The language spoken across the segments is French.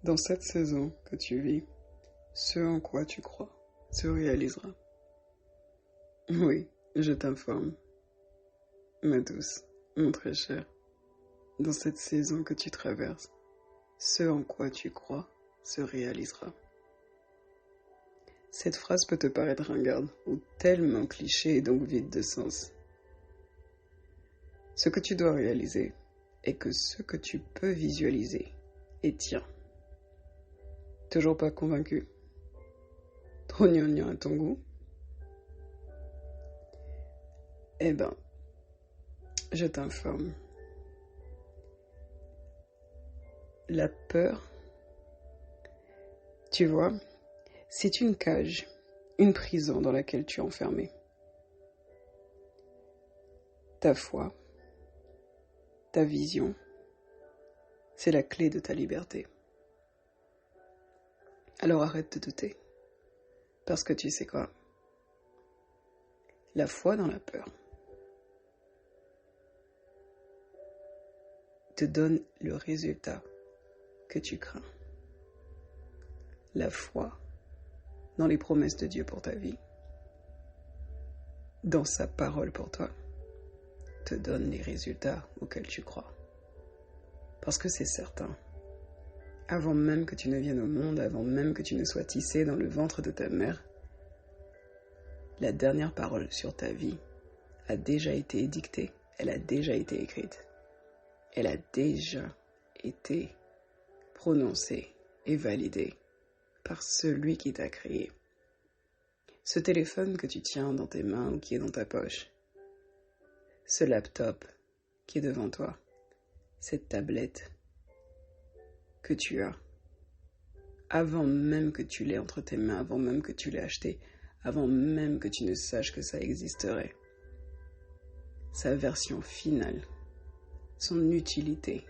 Dans cette saison que tu vis, ce en quoi tu crois se réalisera. Oui, je t'informe, ma douce, mon très cher, dans cette saison que tu traverses, ce en quoi tu crois se réalisera. Cette phrase peut te paraître ringarde ou tellement cliché et donc vide de sens. Ce que tu dois réaliser est que ce que tu peux visualiser est tien. Toujours pas convaincu? Trop gnangnan à ton goût? Eh ben, je t'informe. La peur, tu vois, c'est une cage, une prison dans laquelle tu es enfermé. Ta foi, ta vision, c'est la clé de ta liberté. Alors arrête de douter. Parce que tu sais quoi? La foi dans la peur te donne le résultat que tu crains. La foi dans les promesses de Dieu pour ta vie, dans sa parole pour toi, te donne les résultats auxquels tu crois. Parce que c'est certain, avant même que tu ne viennes au monde, avant même que tu ne sois tissé dans le ventre de ta mère, la dernière parole sur ta vie a déjà été édictée, elle a déjà été écrite, elle a déjà été prononcée et validée par celui qui t'a créé. Ce téléphone que tu tiens dans tes mains ou qui est dans ta poche, ce laptop qui est devant toi, cette tablette que tu as, avant même que tu l'aies entre tes mains, avant même que tu l'aies acheté, avant même que tu ne saches que ça existerait, sa version finale, son utilité,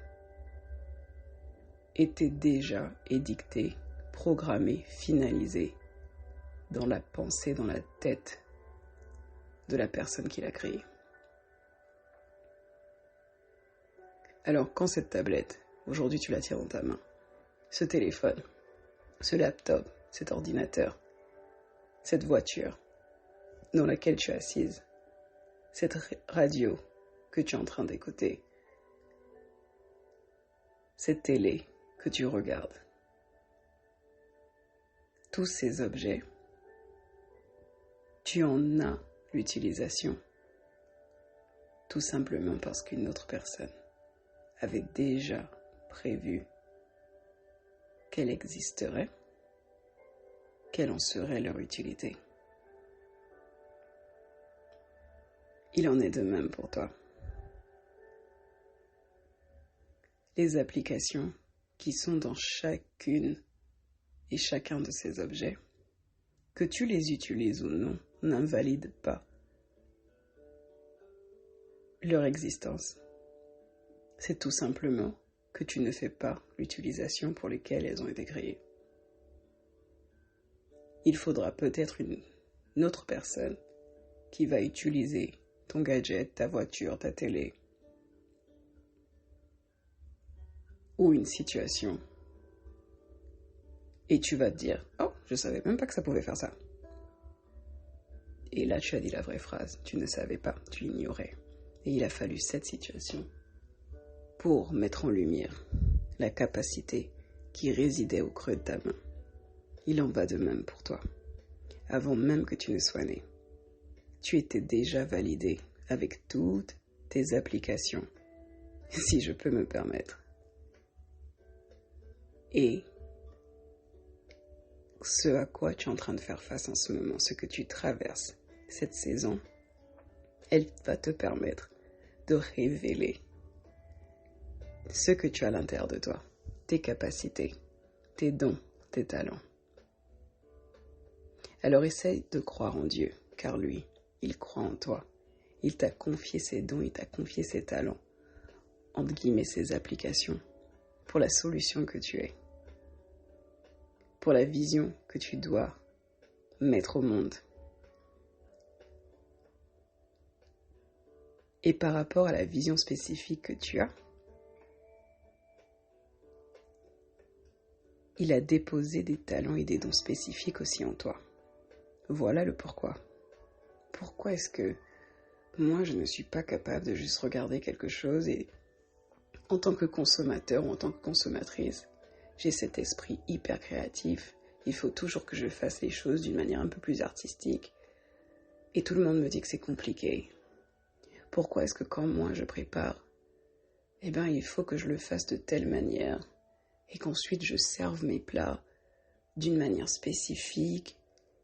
était déjà édictée, programmée, finalisée dans la pensée, dans la tête de la personne qui l'a créée. Alors quand cette tablette, aujourd'hui tu la tiens dans ta main, ce téléphone, ce laptop, cet ordinateur, cette voiture dans laquelle tu es assise, cette radio que tu es en train d'écouter, cette télé que tu regardes, tous ces objets, tu en as l'utilisation, tout simplement parce qu'une autre personne avait déjà prévu qu'elle existerait, quelle en serait leur utilité. Il en est de même pour toi. Les applications qui sont dans chacune et chacun de ces objets, que tu les utilises ou non, n'invalident pas leur existence. C'est tout simplement que tu ne fais pas l'utilisation pour laquelle elles ont été créées. Il faudra peut-être une autre personne qui va utiliser ton gadget, ta voiture, ta télé, ou une situation. Et tu vas te dire, oh, je savais même pas que ça pouvait faire ça. Et là, tu as dit la vraie phrase, tu ne savais pas, tu ignorais. Et il a fallu cette situation pour mettre en lumière la capacité qui résidait au creux de ta main. Il en va de même pour toi. Avant même que tu ne sois né, tu étais déjà validé avec toutes tes applications, si je peux me permettre. Et ce à quoi tu es en train de faire face en ce moment, ce que tu traverses, cette saison, elle va te permettre de révéler ce que tu as à l'intérieur de toi, tes capacités, tes dons, tes talents. Alors essaye de croire en Dieu, car lui, il croit en toi. Il t'a confié ses dons, il t'a confié ses talents, entre guillemets ses applications, pour la solution que tu es, pour la vision que tu dois mettre au monde. Et par rapport à la vision spécifique que tu as, il a déposé des talents et des dons spécifiques aussi en toi. Voilà le pourquoi. Pourquoi est-ce que moi, je ne suis pas capable de juste regarder quelque chose et en tant que consommateur ou en tant que consommatrice, j'ai cet esprit hyper créatif. Il faut toujours que je fasse les choses d'une manière un peu plus artistique. Et tout le monde me dit que c'est compliqué. Pourquoi est-ce que quand moi je prépare, il faut que je le fasse de telle manière et qu'ensuite je serve mes plats d'une manière spécifique.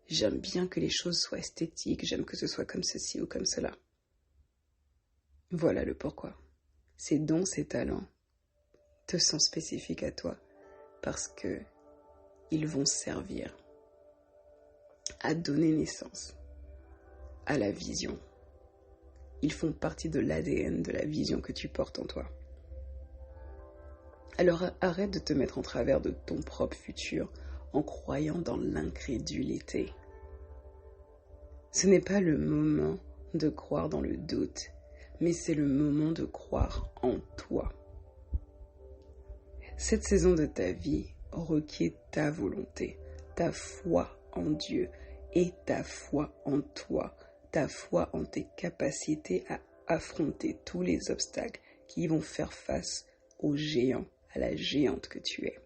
J'aime bien que les choses soient esthétiques, j'aime que ce soit comme ceci ou comme cela. Voilà le pourquoi. Ces dons, ces talents te sont spécifiques à toi parce que ils vont servir à donner naissance à la vision. Ils font partie de l'ADN de la vision que tu portes en toi. Alors arrête de te mettre en travers de ton propre futur en croyant dans l'incrédulité. Ce n'est pas le moment de croire dans le doute, mais c'est le moment de croire en toi. Cette saison de ta vie requiert ta volonté, ta foi en Dieu et ta foi en toi, ta foi en tes capacités à affronter tous les obstacles qui vont faire face au géant, à la géante que tu es.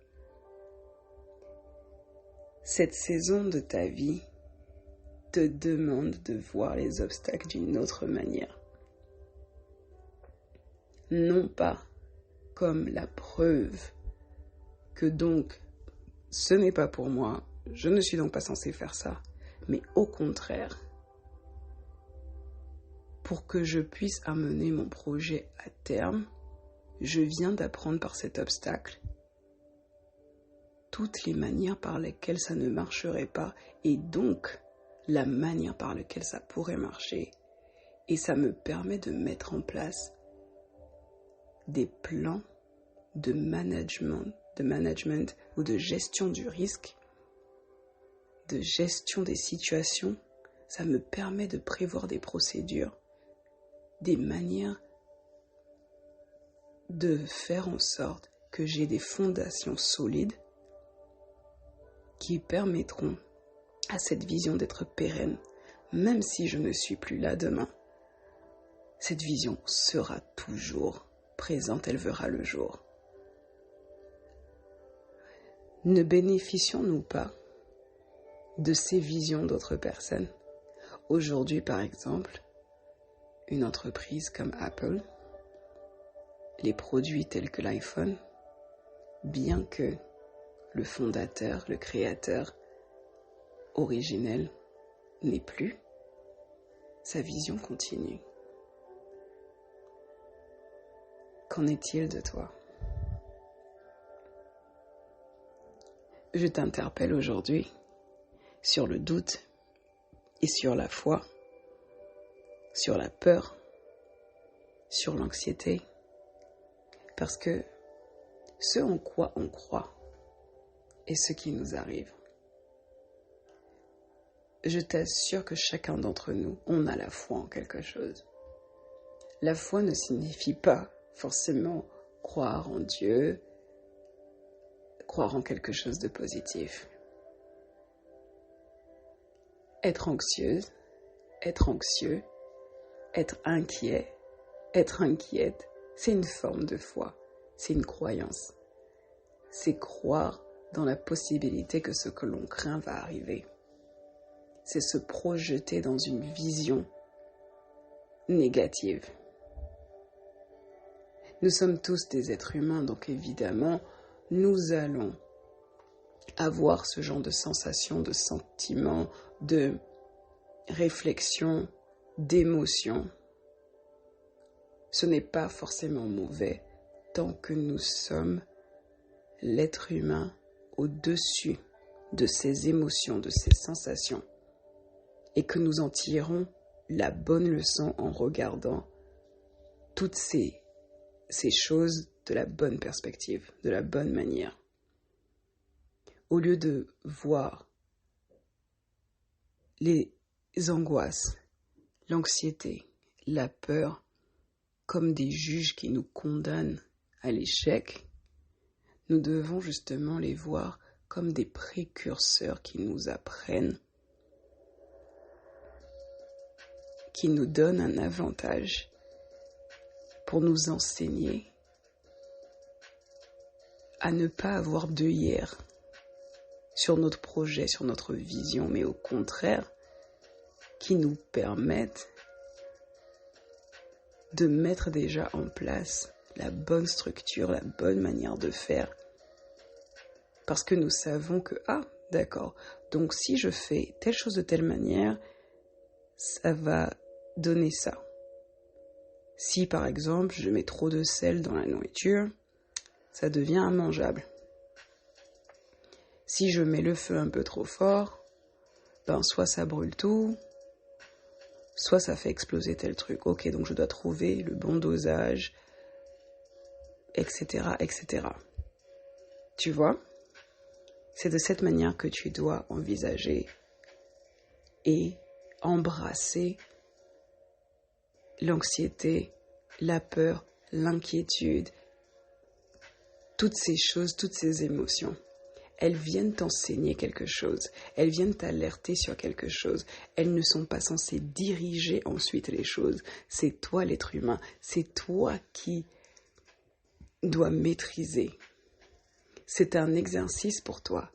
Cette saison de ta vie te demande de voir les obstacles d'une autre manière. Non pas comme la preuve que donc ce n'est pas pour moi, je ne suis donc pas censé faire ça, mais au contraire, pour que je puisse amener mon projet à terme, je viens d'apprendre par cet obstacle toutes les manières par lesquelles ça ne marcherait pas et donc la manière par laquelle ça pourrait marcher. Et ça me permet de mettre en place des plans de management ou de gestion du risque, de gestion des situations. Ça me permet de prévoir des procédures, des manières de faire en sorte que j'ai des fondations solides qui permettront à cette vision d'être pérenne, même si je ne suis plus là demain. Cette vision sera toujours présente, elle verra le jour. Ne bénéficions-nous pas de ces visions d'autres personnes? Aujourd'hui, par exemple, une entreprise comme Apple, les produits tels que l'iPhone, bien que le fondateur, le créateur originel n'est plus, sa vision continue. Qu'en est-il de toi? Je t'interpelle aujourd'hui sur le doute et sur la foi, sur la peur, sur l'anxiété, parce que ce en quoi on croit est ce qui nous arrive. Je t'assure que chacun d'entre nous, on a la foi en quelque chose. La foi ne signifie pas forcément croire en Dieu, croire en quelque chose de positif. Être anxieuse, être anxieux, être inquiet, être inquiète, c'est une forme de foi, c'est une croyance. C'est croire dans la possibilité que ce que l'on craint va arriver. C'est se projeter dans une vision négative. Nous sommes tous des êtres humains, donc évidemment, nous allons avoir ce genre de sensations, de sentiments, de réflexions, d'émotions. Ce n'est pas forcément mauvais tant que nous sommes l'être humain au-dessus de ces émotions, de ces sensations, et que nous en tirons la bonne leçon en regardant toutes ces choses de la bonne perspective, de la bonne manière. Au lieu de voir les angoisses, l'anxiété, la peur comme des juges qui nous condamnent à l'échec, nous devons justement les voir comme des précurseurs qui nous apprennent, qui nous donnent un avantage pour nous enseigner à ne pas avoir d'œillères sur notre projet, sur notre vision, mais au contraire, qui nous permettent de mettre déjà en place la bonne structure, la bonne manière de faire. Parce que nous savons que, d'accord, donc si je fais telle chose de telle manière, ça va donner ça. Si par exemple, je mets trop de sel dans la nourriture, ça devient immangeable. Si je mets le feu un peu trop fort, soit ça brûle tout, soit ça fait exploser tel truc. Ok, donc je dois trouver le bon dosage, etc., etc. Tu vois ? C'est de cette manière que tu dois envisager et embrasser l'anxiété, la peur, l'inquiétude, toutes ces choses, toutes ces émotions. Elles viennent t'enseigner quelque chose, elles viennent t'alerter sur quelque chose, elles ne sont pas censées diriger ensuite les choses. C'est toi l'être humain, c'est toi qui dois maîtriser. C'est un exercice pour toi,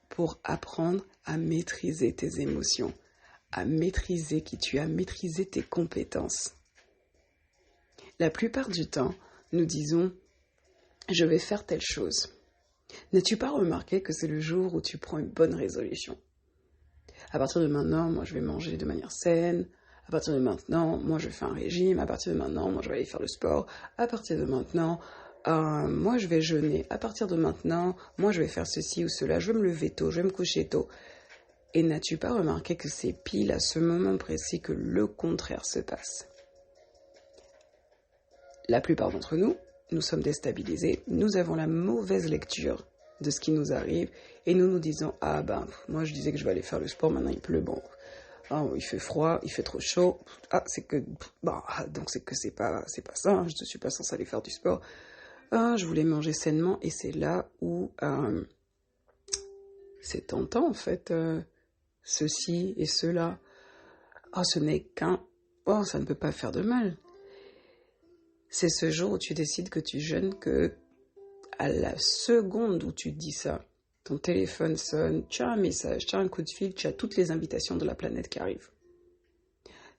pour apprendre à maîtriser tes émotions, à maîtriser qui tu es, à maîtriser tes compétences. La plupart du temps, nous disons « je vais faire telle chose ». N'as-tu pas remarqué que c'est le jour où tu prends une bonne résolution ? À partir de maintenant, moi je vais manger de manière saine. À partir de maintenant, moi je fais un régime. À partir de maintenant, moi je vais aller faire le sport. À partir de maintenant, moi je vais jeûner. À partir de maintenant, moi je vais faire ceci ou cela. Je vais me lever tôt, je vais me coucher tôt. Et n'as-tu pas remarqué que c'est pile à ce moment précis que le contraire se passe ? La plupart d'entre nous, nous sommes déstabilisés, nous avons la mauvaise lecture de ce qui nous arrive et nous nous disons moi je disais que je vais aller faire le sport, maintenant il pleut, il fait froid, il fait trop chaud, donc c'est que c'est pas ça, je ne suis pas censé aller faire du sport, je voulais manger sainement et c'est là où c'est tentant en fait, ceci et cela, ce n'est qu'un, ça ne peut pas faire de mal. C'est ce jour où tu décides que tu jeûnes que à la seconde où tu dis ça, ton téléphone sonne, tu as un message, tu as un coup de fil, tu as toutes les invitations de la planète qui arrivent.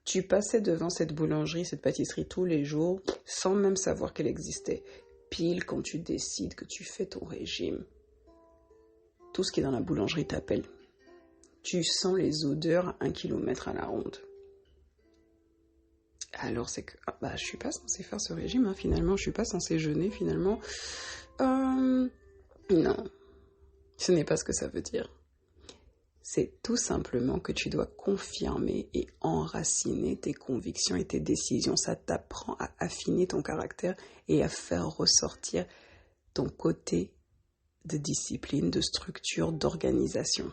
Tu passais devant cette boulangerie, cette pâtisserie tous les jours, sans même savoir qu'elle existait. Pile quand tu décides que tu fais ton régime. Tout ce qui est dans la boulangerie t'appelle. Tu sens les odeurs à 1 kilomètre à la ronde. Alors c'est que, je suis pas censée faire ce régime, finalement, je suis pas censée jeûner, finalement. Non, ce n'est pas ce que ça veut dire. C'est tout simplement que tu dois confirmer et enraciner tes convictions et tes décisions. Ça t'apprend à affiner ton caractère et à faire ressortir ton côté de discipline, de structure, d'organisation.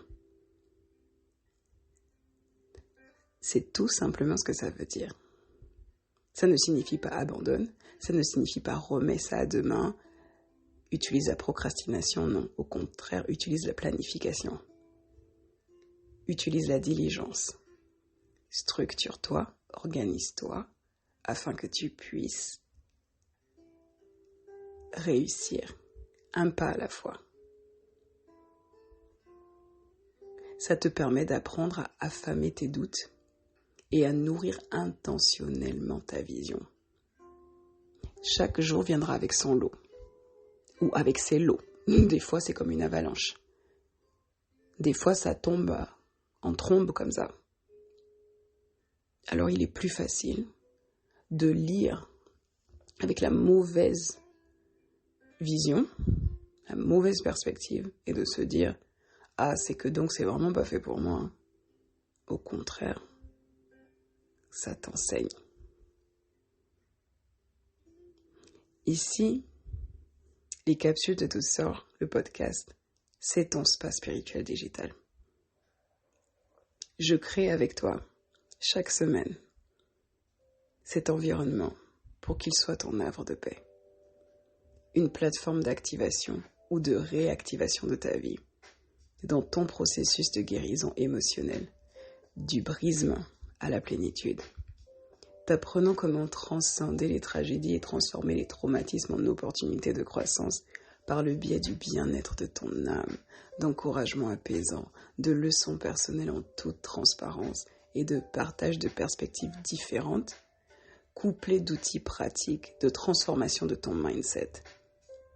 C'est tout simplement ce que ça veut dire. Ça ne signifie pas abandonne, ça ne signifie pas remets ça à demain, utilise la procrastination, non. Au contraire, utilise la planification. Utilise la diligence. Structure-toi, organise-toi, afin que tu puisses réussir, un pas à la fois. Ça te permet d'apprendre à affamer tes doutes et à nourrir intentionnellement ta vision. Chaque jour viendra avec son lot, ou avec ses lots. Des fois, c'est comme une avalanche. Des fois, ça tombe en trombe comme ça. Alors, il est plus facile de lire avec la mauvaise vision, la mauvaise perspective, et de se dire « c'est que donc c'est vraiment pas fait pour moi. » Au contraire, ça t'enseigne. Ici, les capsules de douceur, le podcast, c'est ton spa spirituel digital. Je crée avec toi, chaque semaine, cet environnement pour qu'il soit ton havre de paix. Une plateforme d'activation ou de réactivation de ta vie, dans ton processus de guérison émotionnelle, du brisement à la plénitude, t'apprenant comment transcender les tragédies et transformer les traumatismes en opportunités de croissance par le biais du bien-être de ton âme, d'encouragement apaisant, de leçons personnelles en toute transparence et de partage de perspectives différentes, couplées d'outils pratiques de transformation de ton mindset,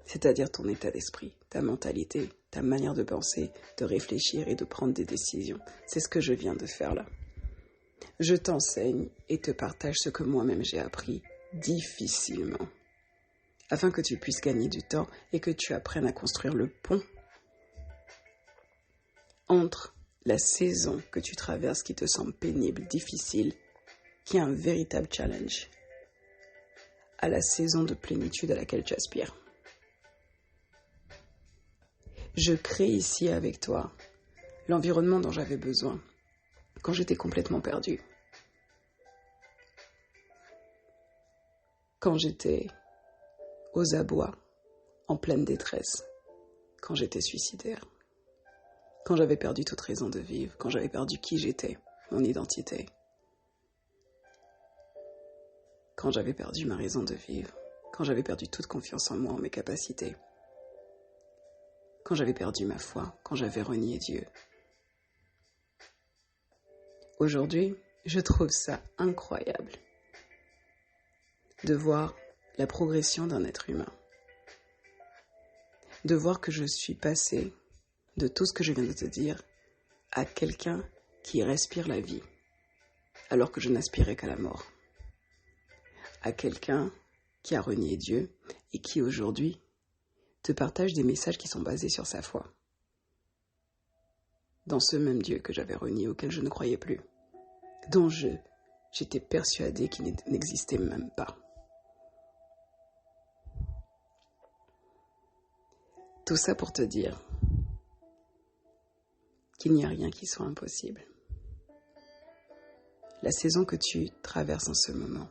c'est-à-dire ton état d'esprit, ta mentalité, ta manière de penser, de réfléchir et de prendre des décisions. C'est ce que je viens de faire là. Je t'enseigne et te partage ce que moi-même j'ai appris difficilement, afin que tu puisses gagner du temps et que tu apprennes à construire le pont entre la saison que tu traverses qui te semble pénible, difficile, qui est un véritable challenge, à la saison de plénitude à laquelle tu aspires. Je crée ici avec toi l'environnement dont j'avais besoin quand j'étais complètement perdue, quand j'étais aux abois, en pleine détresse, quand j'étais suicidaire, quand j'avais perdu toute raison de vivre, quand j'avais perdu qui j'étais, mon identité, quand j'avais perdu ma raison de vivre, quand j'avais perdu toute confiance en moi, en mes capacités, quand j'avais perdu ma foi, quand j'avais renié Dieu. Aujourd'hui, je trouve ça incroyable de voir la progression d'un être humain, de voir que je suis passée de tout ce que je viens de te dire à quelqu'un qui respire la vie, alors que je n'aspirais qu'à la mort, à quelqu'un qui a renié Dieu et qui aujourd'hui te partage des messages qui sont basés sur sa foi, dans ce même Dieu que j'avais renié, auquel je ne croyais plus, dont j'étais persuadée qu'il n'existait même pas. Tout ça pour te dire qu'il n'y a rien qui soit impossible. La saison que tu traverses en ce moment,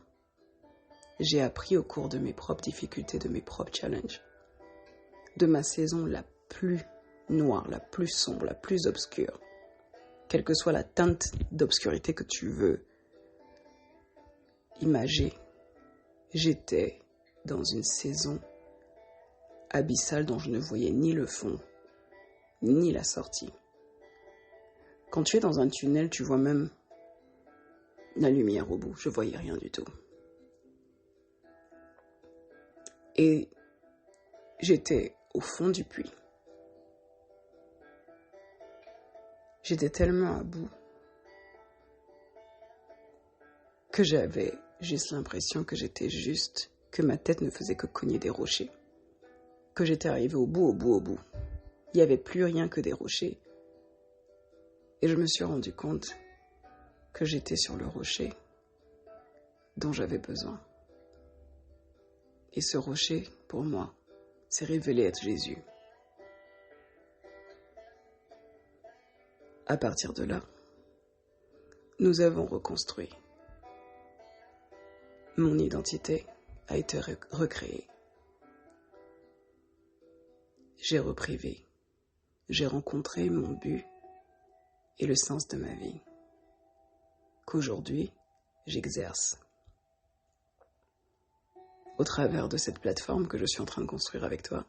j'ai appris au cours de mes propres difficultés, de mes propres challenges, de ma saison la plus noire, la plus sombre, la plus obscure, quelle que soit la teinte d'obscurité que tu veux imager, j'étais dans une saison abyssale dont je ne voyais ni le fond, ni la sortie. Quand tu es dans un tunnel, tu vois même la lumière au bout. Je voyais rien du tout. Et j'étais au fond du puits. J'étais tellement à bout que j'avais juste l'impression que j'étais juste, que ma tête ne faisait que cogner des rochers, que j'étais arrivée au bout. Il n'y avait plus rien que des rochers. Et je me suis rendu compte que j'étais sur le rocher dont j'avais besoin. Et ce rocher, pour moi, s'est révélé être Jésus. À partir de là, nous avons reconstruit. Mon identité a été recréée. J'ai repris vie. J'ai rencontré mon but et le sens de ma vie, qu'aujourd'hui, j'exerce au travers de cette plateforme que je suis en train de construire avec toi.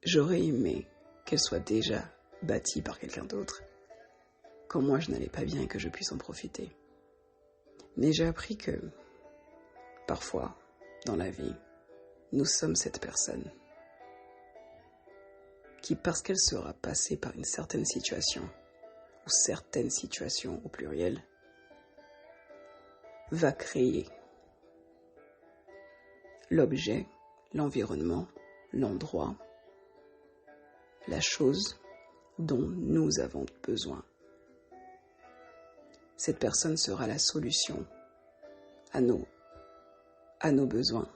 J'aurais aimé qu'elle soit déjà bâtie par quelqu'un d'autre, quand moi je n'allais pas bien et que je puisse en profiter. Mais j'ai appris que, parfois, dans la vie, nous sommes cette personne qui, parce qu'elle sera passée par une certaine situation, ou certaines situations au pluriel, va créer l'objet, l'environnement, l'endroit, la chose dont nous avons besoin. Cette personne sera la solution à nos besoins.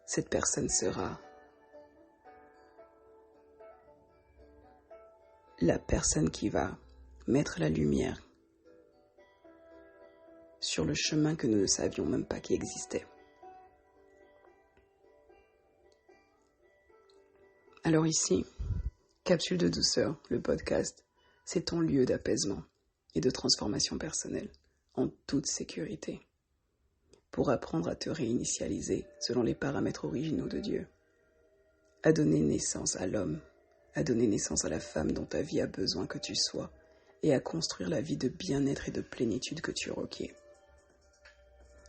Cette personne sera la personne qui va mettre la lumière sur le chemin que nous ne savions même pas qui existait. Alors ici, Capsule de douceur, le podcast, c'est ton lieu d'apaisement et de transformation personnelle, en toute sécurité, pour apprendre à te réinitialiser selon les paramètres originaux de Dieu, à donner naissance à l'homme, à donner naissance à la femme dont ta vie a besoin que tu sois, et à construire la vie de bien-être et de plénitude que tu requiers.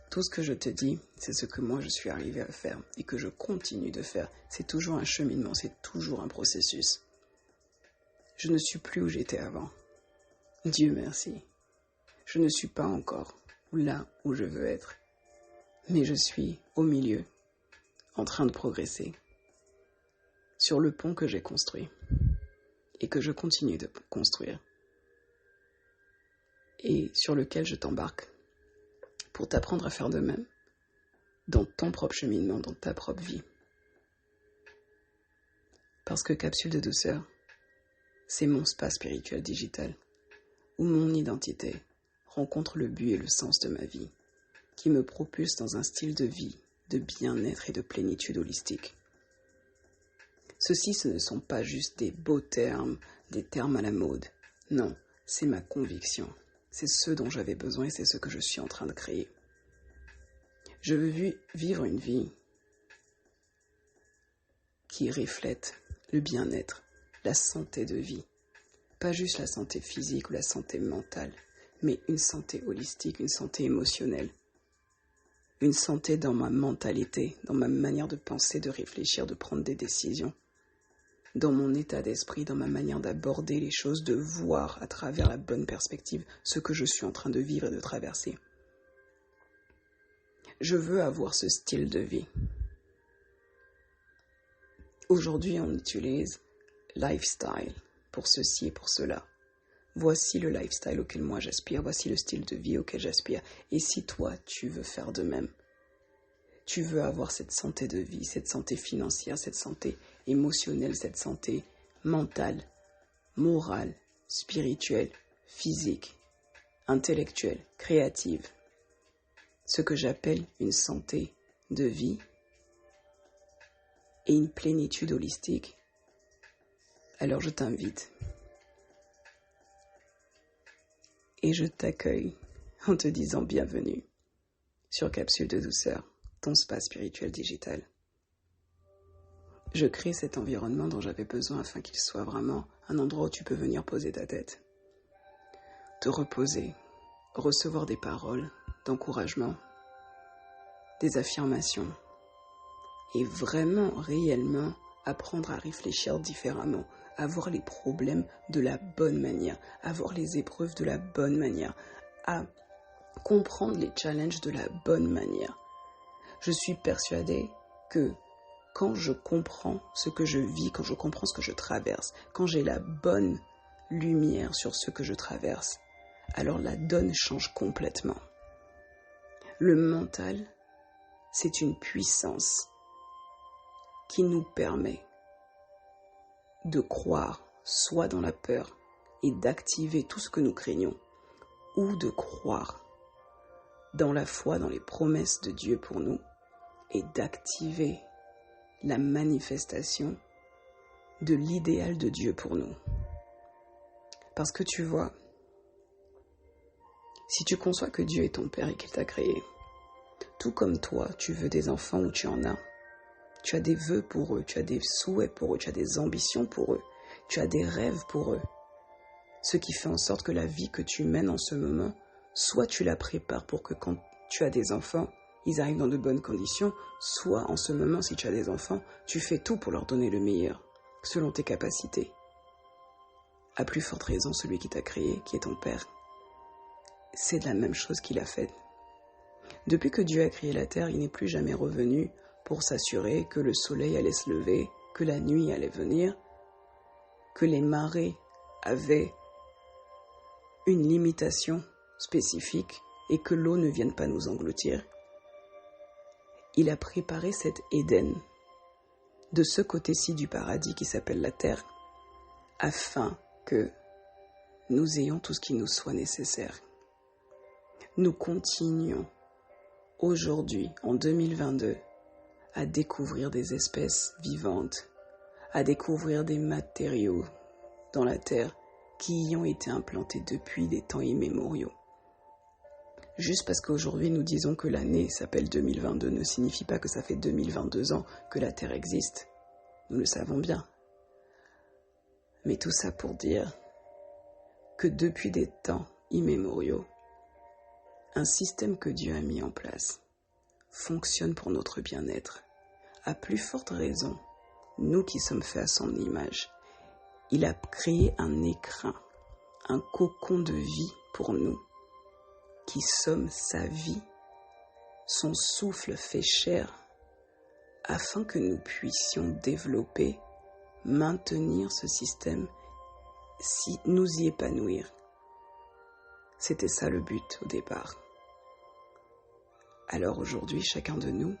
Tout ce que je te dis, c'est ce que moi je suis arrivé à faire et que je continue de faire. C'est toujours un cheminement, c'est toujours un processus. Je ne suis plus où j'étais avant. Dieu merci. Je ne suis pas encore là où je veux être. Mais je suis au milieu, en train de progresser, sur le pont que j'ai construit et que je continue de construire et sur lequel je t'embarque pour t'apprendre à faire de même dans ton propre cheminement, dans ta propre vie. Parce que Capsule de douceur, c'est mon spa spirituel digital où mon identité rencontre le but et le sens de ma vie qui me propulse dans un style de vie, de bien-être et de plénitude holistique. Ceux-ci, ce ne sont pas juste des beaux termes, des termes à la mode. Non, c'est ma conviction. C'est ce dont j'avais besoin et c'est ce que je suis en train de créer. Je veux vivre une vie qui reflète le bien-être, la santé de vie. Pas juste la santé physique ou la santé mentale, mais une santé holistique, une santé émotionnelle. Une santé dans ma mentalité, dans ma manière de penser, de réfléchir, de prendre des décisions. Dans mon état d'esprit, dans ma manière d'aborder les choses, de voir à travers la bonne perspective ce que je suis en train de vivre et de traverser. Je veux avoir ce style de vie. Aujourd'hui, on utilise lifestyle pour ceci et pour cela. Voici le lifestyle auquel moi j'aspire, voici le style de vie auquel j'aspire. Et si toi, tu veux faire de même, tu veux avoir cette santé de vie, cette santé financière, cette santé émotionnelle, cette santé mentale, morale, spirituelle, physique, intellectuelle, créative, ce que j'appelle une santé de vie et une plénitude holistique, alors je t'invite et je t'accueille en te disant bienvenue sur Capsule de douceur, ton spa spirituel digital. Je crée cet environnement dont j'avais besoin afin qu'il soit vraiment un endroit où tu peux venir poser ta tête, te reposer, recevoir des paroles d'encouragement, des affirmations et vraiment, réellement apprendre à réfléchir différemment, à voir les problèmes de la bonne manière, à voir les épreuves de la bonne manière, à comprendre les challenges de la bonne manière. Je suis persuadée que quand je comprends ce que je vis, quand je comprends ce que je traverse, quand j'ai la bonne lumière sur ce que je traverse, alors la donne change complètement. Le mental, c'est une puissance qui nous permet de croire soit dans la peur et d'activer tout ce que nous craignons, ou de croire dans la foi, dans les promesses de Dieu pour nous, et d'activer la manifestation de l'idéal de Dieu pour nous. Parce que tu vois, si tu conçois que Dieu est ton Père et qu'il t'a créé, tout comme toi, tu veux des enfants ou tu en as, tu as des vœux pour eux, tu as des souhaits pour eux, tu as des ambitions pour eux, tu as des rêves pour eux. Ce qui fait en sorte que la vie que tu mènes en ce moment, soit tu la prépares pour que quand tu as des enfants, ils arrivent dans de bonnes conditions, soit en ce moment, si tu as des enfants, tu fais tout pour leur donner le meilleur, selon tes capacités. À plus forte raison, celui qui t'a créé, qui est ton Père, c'est de la même chose qu'il a fait. Depuis que Dieu a créé la terre, il n'est plus jamais revenu pour s'assurer que le soleil allait se lever, que la nuit allait venir, que les marées avaient une limitation spécifique et que l'eau ne vienne pas nous engloutir. Il a préparé cet Éden de ce côté-ci du paradis qui s'appelle la terre, afin que nous ayons tout ce qui nous soit nécessaire. Nous continuons aujourd'hui, en 2022, à découvrir des espèces vivantes, à découvrir des matériaux dans la Terre qui y ont été implantés depuis des temps immémoriaux. Juste parce qu'aujourd'hui nous disons que l'année s'appelle 2022 ne signifie pas que ça fait 2022 ans que la Terre existe. Nous le savons bien. Mais tout ça pour dire que depuis des temps immémoriaux, un système que Dieu a mis en place fonctionne pour notre bien-être. À plus forte raison, nous qui sommes faits à son image, il a créé un écrin, un cocon de vie pour nous, qui sommes sa vie, son souffle fait chair, afin que nous puissions développer, maintenir ce système, si nous y épanouir. C'était ça le but au départ. Alors aujourd'hui, chacun de nous,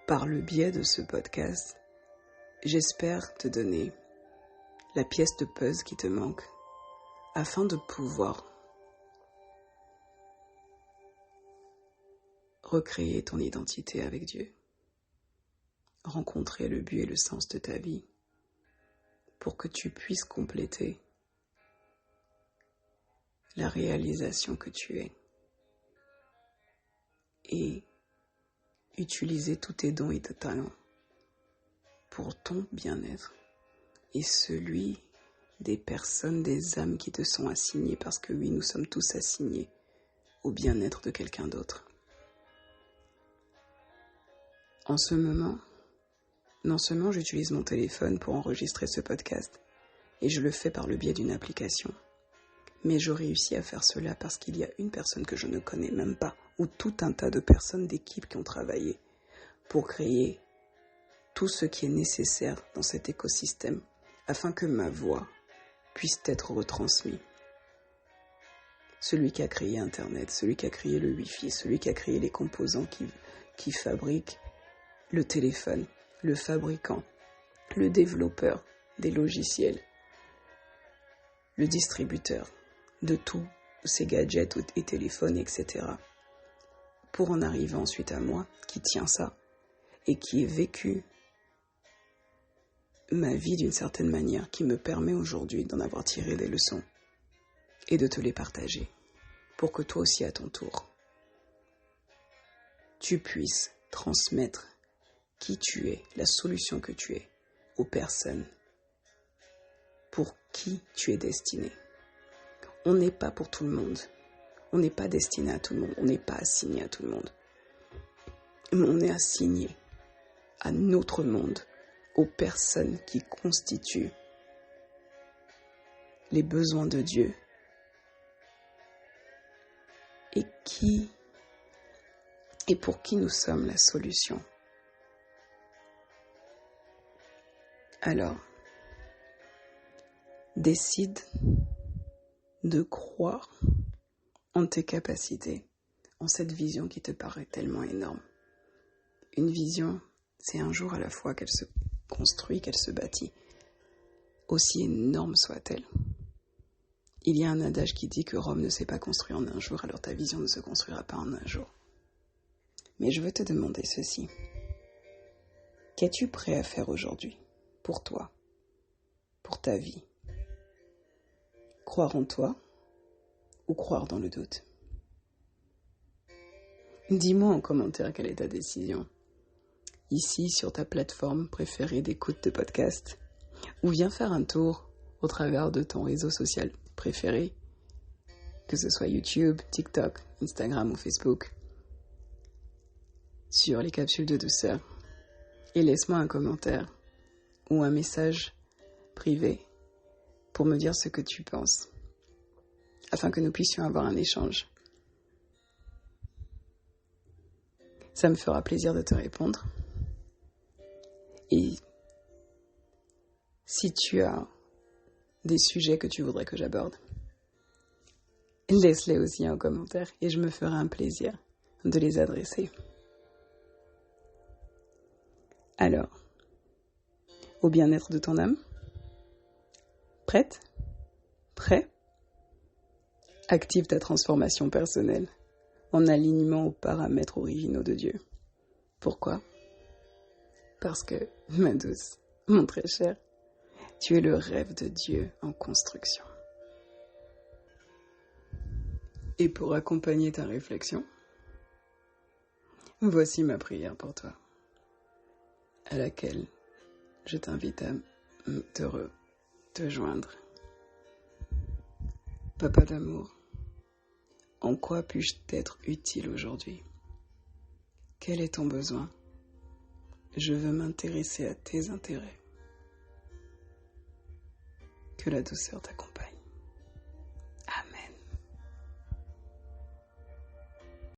par le biais de ce podcast, j'espère te donner la pièce de puzzle qui te manque afin de pouvoir recréer ton identité avec Dieu, rencontrer le but et le sens de ta vie pour que tu puisses compléter la réalisation que tu es et utiliser tous tes dons et tes talents pour ton bien-être et celui des personnes, des âmes qui te sont assignées, parce que oui, nous sommes tous assignés au bien-être de quelqu'un d'autre. En ce moment, non seulement j'utilise mon téléphone pour enregistrer ce podcast, et je le fais par le biais d'une application, mais je réussis à faire cela parce qu'il y a une personne que je ne connais même pas, ou tout un tas de personnes d'équipe qui ont travaillé pour créer tout ce qui est nécessaire dans cet écosystème, afin que ma voix puisse être retransmise. Celui qui a créé Internet, celui qui a créé le Wi-Fi, celui qui a créé les composants qui fabriquent le téléphone, le fabricant, le développeur des logiciels, le distributeur de tous ces gadgets et téléphones, etc. Pour en arriver ensuite à moi, qui tient ça, et qui ai vécu ma vie d'une certaine manière, qui me permet aujourd'hui d'en avoir tiré des leçons, et de te les partager, pour que toi aussi à ton tour, tu puisses transmettre qui tu es, la solution que tu es, aux personnes pour qui tu es destiné. On n'est pas pour tout le monde. On n'est pas destiné à tout le monde. On n'est pas assigné à tout le monde. Mais on est assigné à notre monde, aux personnes qui constituent les besoins de Dieu et pour qui nous sommes la solution. Alors, décide de croire en tes capacités, en cette vision qui te paraît tellement énorme. Une vision, c'est un jour à la fois qu'elle se construit, qu'elle se bâtit, aussi énorme soit-elle. Il y a un adage qui dit que Rome ne s'est pas construit en un jour, alors ta vision ne se construira pas en un jour. Mais je veux te demander ceci. Qu'es-tu prêt à faire aujourd'hui, pour toi, pour ta vie? Croire en toi ou croire dans le doute? Dis-moi en commentaire quelle est ta décision. Ici, sur ta plateforme préférée d'écoute de podcast, ou viens faire un tour au travers de ton réseau social préféré, que ce soit YouTube, TikTok, Instagram ou Facebook, sur les capsules de douceur, et laisse-moi un commentaire ou un message privé pour me dire ce que tu penses, afin que nous puissions avoir un échange. Ça me fera plaisir de te répondre. Et si tu as des sujets que tu voudrais que j'aborde, laisse-les aussi en commentaire et je me ferai un plaisir de les adresser. Alors, au bien-être de ton âme, prête? Prêt? Active ta transformation personnelle en alignement aux paramètres originaux de Dieu. Pourquoi? Parce que, ma douce, mon très cher, tu es le rêve de Dieu en construction. Et pour accompagner ta réflexion, voici ma prière pour toi, à laquelle je t'invite à te joindre. Papa d'amour, en quoi puis-je t'être utile aujourd'hui? Quel est ton besoin? Je veux m'intéresser à tes intérêts. Que la douceur t'accompagne.